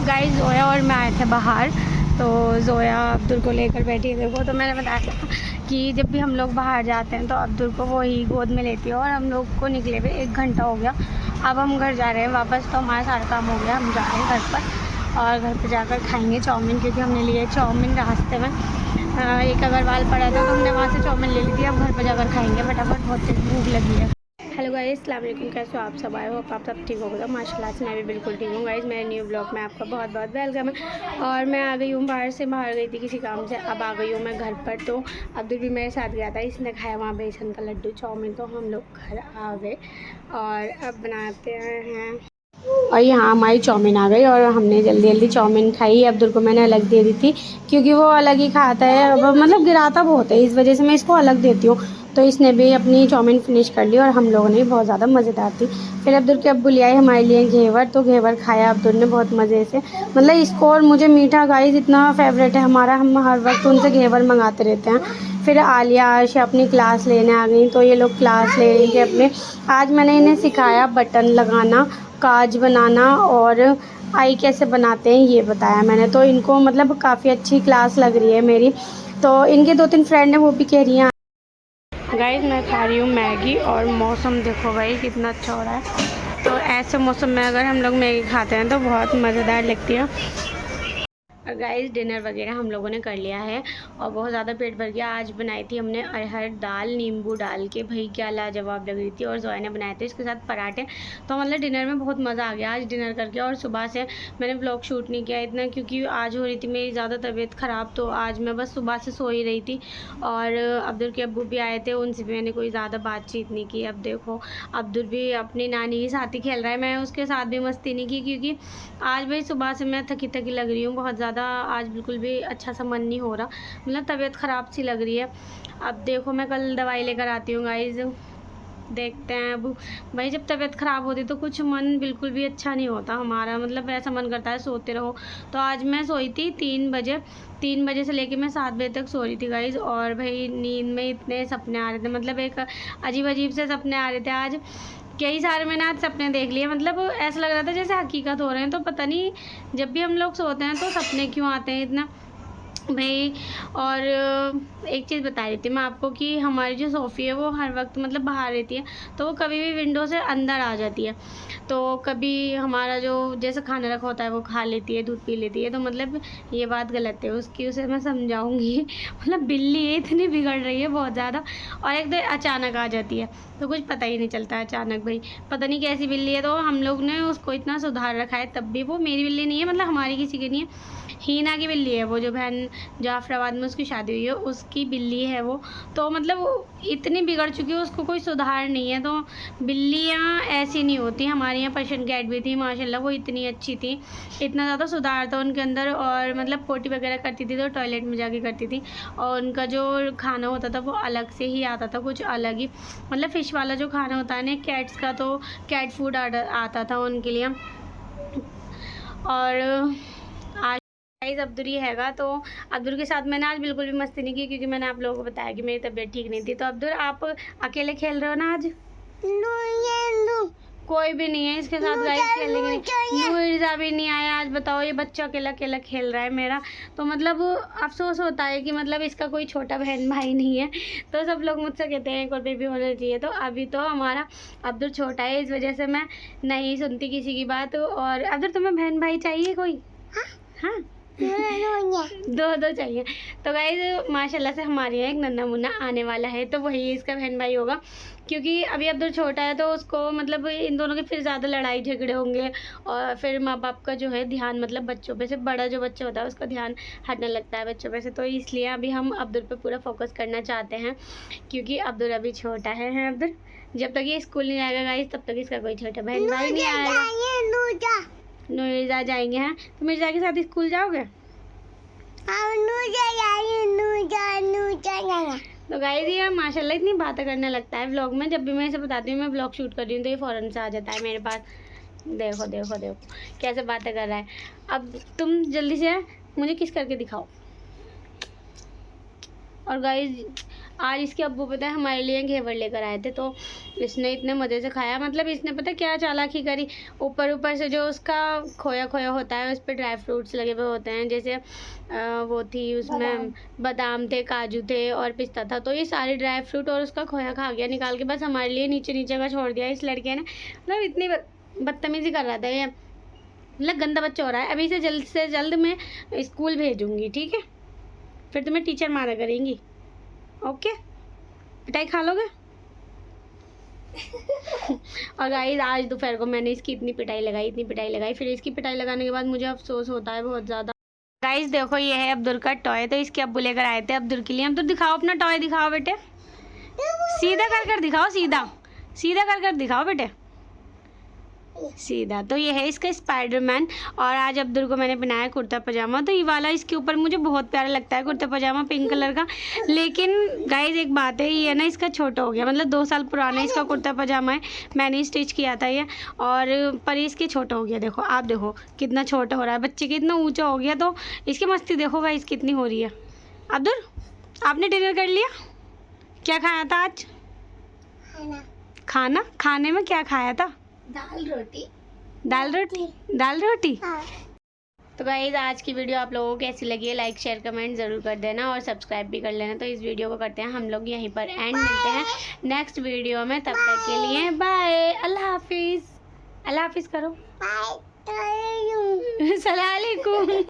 Guys Zoya और मैं आए थे बाहर, तो जोया अब्दुल को लेकर बैठी है। देखो, तो मैंने बताया कि जब भी हम लोग बाहर जाते हैं तो अब्दुल को वो ही गोद में लेती है। और हम लोग को निकले हुए 1 घंटा हो गया। अब हम घर जा रहे हैं वापस, तो हमारा सारा काम हो गया। हम जा रहे हैं घर पर और घर पर जाकर खाएंगे चाउमीन, क्योंकि हमने लिए चाउमीन रास्ते में। एक अगरवाल पड़ा था तो हमने वहाँ से चाउमीन ले ली थी। अब घर पर जाकर खाएंगे फटाफट, बहुत तेज़ भूख लगी है। हेलो गाइस, अस्सलाम वालेकुम। कैसे हो आप सब? आए हो आप सब ठीक होगा माशाल्लाह से। मैं भी बिल्कुल ठीक हूँ गाइस। मेरे न्यू ब्लॉग में आपका बहुत बहुत वेलकम है। और मैं आ गई हूँ बाहर गई थी किसी काम से, अब आ गई हूँ मैं घर पर। तो अब्दुल भी मेरे साथ गया था, इसने खाया वहाँ बेसन का लड्डू चाउमीन। तो हम लोग घर आ गए और अब बनाते हैं। और यहाँ हमारी चाउमीन आ गई और हमने जल्दी जल्दी चाउमीन खाई। अब्दुल को मैंने अलग दे दी थी, क्योंकि वो अलग ही खाता है, मतलब गिराता बहुत है, इस वजह से मैं इसको अलग देती हूँ। तो इसने भी अपनी चाउमीन फिनिश कर ली और हम लोगों ने बहुत ज़्यादा मज़ेदार थी। फिर अब्दुल के अब्बू ले आए हमारे लिए घेवर, तो घेवर खाया अब्दुल ने बहुत मज़े से। मतलब इसको और मुझे मीठा गाइस इतना फेवरेट है हमारा, हम हर वक्त उनसे घेवर मंगाते रहते हैं। फिर आलिया आयशा अपनी क्लास लेने आ गई, तो ये लोग क्लास ले रही थी अपने। आज मैंने इन्हें सिखाया बटन लगाना, काज बनाना और आई कैसे बनाते हैं ये बताया मैंने। तो इनको मतलब काफ़ी अच्छी क्लास लग रही है मेरी। तो इनके 2-3 फ्रेंड हैं, वो भी कह रही हैं। गाइस मैं खा रही हूँ मैगी और मौसम देखो भाई कितना अच्छा हो रहा है। तो ऐसे मौसम में अगर हम लोग मैगी खाते हैं तो बहुत मज़ेदार लगती है। और गाइस डिनर वगैरह हम लोगों ने कर लिया है और बहुत ज़्यादा पेट भर गया। आज बनाई थी हमने अरहर दाल नींबू डाल के, भाई क्या लाजवाब लग रही थी। और जोया ने बनाए थे इसके साथ पराठे। तो मतलब डिनर में बहुत मज़ा आ गया आज डिनर करके। और सुबह से मैंने व्लॉग शूट नहीं किया इतना, क्योंकि आज हो रही थी मेरी ज़्यादा तबीयत ख़राब। तो आज मैं बस सुबह से सो ही रही थी। और अब्दुल के अब्बू भी आए थे, उनसे भी मैंने कोई ज़्यादा बातचीत नहीं की। अब देखो अब्दुल भी अपनी नानी के साथ ही खेल रहा है, मैं उसके साथ भी मस्ती नहीं की, क्योंकि आज भाई सुबह से मैं थकी थकी लग रही हूँ बहुत ज़्यादा। आज बिल्कुल भी अच्छा सा मन नहीं हो रहा, मतलब तबीयत ख़राब सी लग रही है। अब देखो मैं कल दवाई लेकर आती हूँ गाइज़, देखते हैं। अब भाई जब तबीयत ख़राब होती तो कुछ मन बिल्कुल भी अच्छा नहीं होता हमारा, मतलब ऐसा मन करता है सोते रहो। तो आज मैं सोई थी 3 बजे से लेके मैं 7 बजे तक सो रही थी गाइज़। और भाई नींद में इतने सपने आ रहे थे, मतलब एक अजीब अजीब से सपने आ रहे थे आज। कई सारे मैंने आज सपने देख लिए, मतलब ऐसा लग रहा था जैसे हकीकत हो रहे हैं। तो पता नहीं जब भी हम लोग सोते हैं तो सपने क्यों आते हैं इतना भाई। और एक चीज़ बता रही थी मैं आपको कि हमारी जो सोफ़ी है वो हर वक्त मतलब बाहर रहती है, तो वो कभी भी विंडो से अंदर आ जाती है। तो कभी हमारा जो जैसे खाना रखा होता है वो खा लेती है, दूध पी लेती है। तो मतलब ये बात गलत है उसकी, उसे मैं समझाऊंगी। मतलब बिल्ली है, इतनी बिगड़ रही है बहुत ज़्यादा। और एक दिन अचानक आ जाती है तो कुछ पता ही नहीं चलता अचानक, भाई पता नहीं कैसी बिल्ली है। तो हम लोग ने उसको इतना सुधार रखा है, तब भी वो मेरी बिल्ली नहीं है, मतलब हमारी किसी की नहीं है, हीना की बिल्ली है। वो जो बहन जाफराबाद में उसकी शादी हुई है उसकी बिल्ली है वो। तो मतलब वो इतनी बिगड़ चुकी है, उसको कोई सुधार नहीं है। तो बिल्लियाँ ऐसी नहीं होती। हमारे यहाँ पर्शियन कैट भी थी माशाल्लाह, वो इतनी अच्छी थी, इतना ज़्यादा सुधार था उनके अंदर। और मतलब पोटी वगैरह करती थी तो टॉयलेट में जाके करती थी। और उनका जो खाना होता था वो अलग से ही आता था, कुछ अलग ही, मतलब फ़िश वाला जो खाना होता है ना कैट्स का, तो कैट फूड आता था उनके लिए। और गाइस अब्दुल ही हैगा, तो अब्दुल के साथ मैंने आज बिल्कुल भी मस्ती नहीं की, क्योंकि मैंने आप लोगों को बताया कि मेरी तबीयत ठीक नहीं थी। तो अब्दुल आप अकेले खेल रहे हो ना आज? कोई भी नहीं है इसके साथ गाइस खेलेंगे नहीं। नूरिजा भी नहीं आया आज, बताओ ये बच्चा अकेला अकेला खेल रहा है मेरा। तो मतलब अफसोस होता है कि मतलब इसका कोई छोटा बहन भाई नहीं है। तो सब लोग मुझसे कहते हैं एक और बेबी होना चाहिए। तो अभी तो हमारा अब्दुल छोटा है, इस वजह से मैं नहीं सुनती किसी की बात। और अब्दुल तुम्हें बहन भाई चाहिए कोई? हाँ दो चाहिए। तो गाइस माशाल्लाह से हमारे यहाँ एक नन्ना मुन्ना आने वाला है, तो वही इसका बहन भाई होगा। क्योंकि अभी अब्दुल छोटा है तो उसको मतलब इन दोनों के फिर ज़्यादा लड़ाई झगड़े होंगे। और फिर माँ बाप का जो है ध्यान मतलब बच्चों पे से, बड़ा जो बच्चा होता है उसका ध्यान हटने लगता है बच्चों पे से। तो इसलिए अभी हम अब्दुल पे पूरा फोकस करना चाहते हैं, क्योंकि अब्दुल अभी छोटा है अब्दुल जब तक ये स्कूल नहीं जाएगा गाइस तब तक इसका कोई छोटा बहन भाई नहीं आएगा। नूरिजा जाएंगे हैं, तो मिर्जा के साथ स्कूल जाओगे? तो गाइस ये माशाल्लाह इतनी बातें करने लगता है व्लॉग में। जब भी मैं इसे बताती हूँ मैं व्लॉग शूट कर रही हूँ तो ये फ़ौरन से आ जाता है मेरे पास। देखो देखो देखो कैसे बातें कर रहा है। अब तुम जल्दी से मुझे किस करके दिखाओ। और गाइस आज इसके अब्बू पता है हमारे लिए घेवर लेकर आए थे, तो इसने इतने मज़े से खाया। मतलब इसने पता क्या चालाकी करी, ऊपर से जो उसका खोया खोया होता है उस पर ड्राई फ्रूट्स लगे हुए होते हैं, जैसे वो थी उसमें बादाम थे, काजू थे और पिस्ता था, तो ये सारे ड्राई फ्रूट और उसका खोया खा गया निकाल के, बस हमारे लिए नीचे नीचे का छोड़ दिया इस लड़के ने। मतलब इतनी बदतमीज़ी कर रहा था ये, मतलब गंदा बच्चा हो रहा है। अभी इसे जल्द से जल्द मैं स्कूल भेजूँगी, ठीक है? फिर तुम्हें टीचर मारा करेंगी, ओके? पिटाई खा लोगे? और गाइस आज दोपहर को मैंने इसकी इतनी पिटाई लगाई, फिर इसकी पिटाई लगाने के बाद मुझे अफसोस होता है बहुत ज़्यादा। गाइस देखो ये है अब्दुल का टॉय, तो इसके अब्बू लेकर आए थे अब्दुल के लिए। हम तो दिखाओ अपना टॉय, दिखाओ बेटे, सीधा कर दिखाओ, सीधा कर दिखाओ बेटे, सीधा। तो ये है इसका स्पाइडरमैन। और आज अब्दुल को मैंने बनाया कुर्ता पजामा, तो ये वाला इसके ऊपर मुझे बहुत प्यारा लगता है कुर्ता पजामा पिंक कलर का। लेकिन गाइस एक बात है, ये ना इसका छोटा हो गया, मतलब 2 साल पुराना इसका कुर्ता पजामा है, मैंने स्टिच किया था ये, और पर इसके छोटा हो गया। देखो आप देखो कितना छोटा हो रहा है, बच्चे के इतना ऊँचा हो गया, तो इसकी मस्ती देखो गाइस कितनी हो रही है। अब्दुल आपने डिनर कर लिया? क्या खाया था आज खाना? खाने में क्या खाया था? दाल रोटी। हाँ। तो गाइस आज की वीडियो आप लोगों को कैसी लगी है, लाइक शेयर कमेंट ज़रूर कर देना और सब्सक्राइब भी कर लेना। तो इस वीडियो को करते हैं हम लोग यहीं पर एंड, मिलते हैं नेक्स्ट वीडियो में, तब तक के लिए बाय, अल्लाह हाफिज़। अल्लाह हाफिज़ करो, बाय, सलाम अलैकुम।